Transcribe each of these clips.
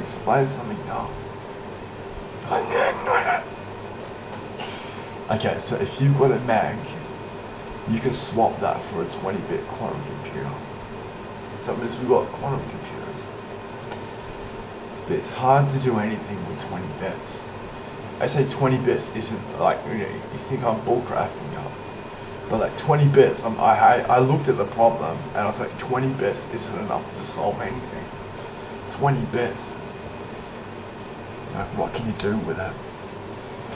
explain something now. Okay, so if you've got a mag, you can swap that for a 20-bit quantum computer. So that means we've got quantum computers. But it's hard to do anything with 20 bits. I say 20 bits isn't like, you think I'm bullcrapping you. But like 20 bits, I looked at the problem and I thought 20 bits isn't enough to solve anything. 20 bits. Like, what can you do with it?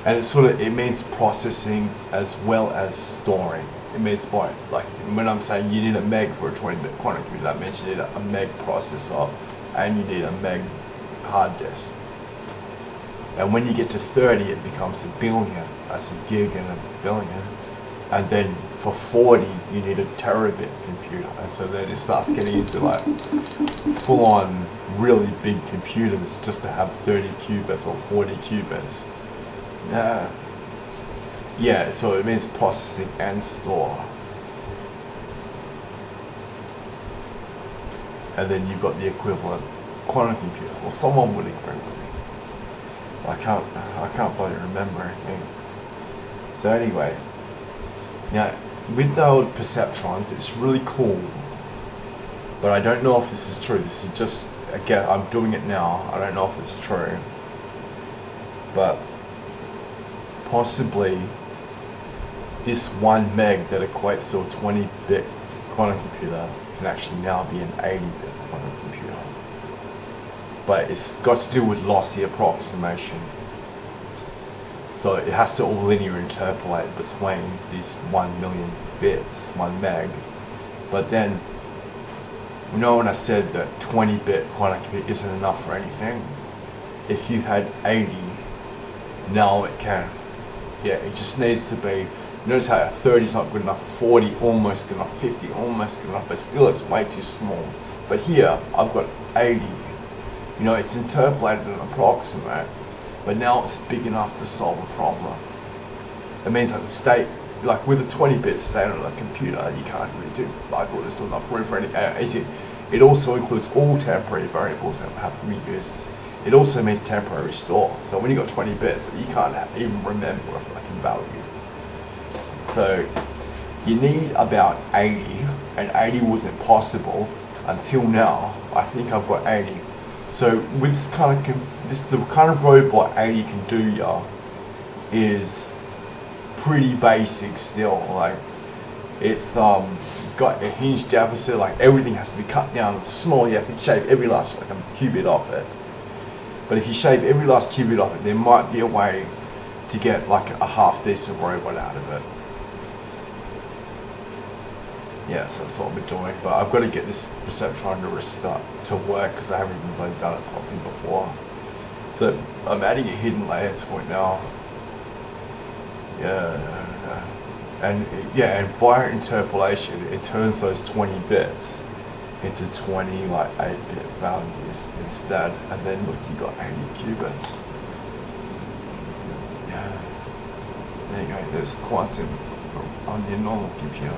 And it means processing as well as storing. It means both. Like when I'm saying you need a meg for a 20-bit quantum computer, that means you need a meg processor and you need a meg hard disk. And when you get to 30, it becomes a billion. That's a gig and a billion. And then for 40, you need a terabit computer. And so then it starts getting into like full-on, really big computers just to have 30 qubits or 40 qubits. Yeah, so it means processing and store. And then you've got the equivalent quantum computer. Well, someone would agree with me. I can't bloody remember anything. So anyway, now with the old perceptrons, it's really cool. But I don't know if this is true. This is just, again, I'm doing it now. I don't know if it's true. But possibly this 1 meg that equates to a 20-bit quantum computer can actually now be an 80-bit quantum computer. But it's got to do with lossy approximation. So it has to all linear interpolate between these 1 million bits, 1 meg. But then, you know when I said that 20-bit quantum computer isn't enough for anything? If you had 80, now it can. Yeah, it just needs to be, notice how 30 is not good enough, 40 almost good enough, 50 almost good enough, but still it's way too small. But here, I've got 80. You know, it's interpolated and approximate, but now it's big enough to solve a problem. It means that the state, like with a 20-bit state on a computer, you can't really do, like, well, there's not enough room for any, it also includes all temporary variables that have to be used. It also means temporary store. So when you got 20 bits, you can't even remember a fucking value. So you need about 80, and 80 wasn't possible until now. I think I've got 80. So with this kind of the kind of robot 80 can do, yeah, is pretty basic still. Like it's got a hinged deficit. Like everything has to be cut down small. You have to shave every last fucking qubit off it. But if you shave every last qubit off it, there might be a way to get like a half decent robot out of it. Yes, that's what we're doing. But I've got to get this perceptron to restart to work because I haven't even really done it properly before. So I'm adding a hidden layer to it now. And via interpolation, it turns those 20 bits into 20 like 8-bit values instead, and then look, you got 80 qubits. Yeah, there you go. There's quantum on your normal computer.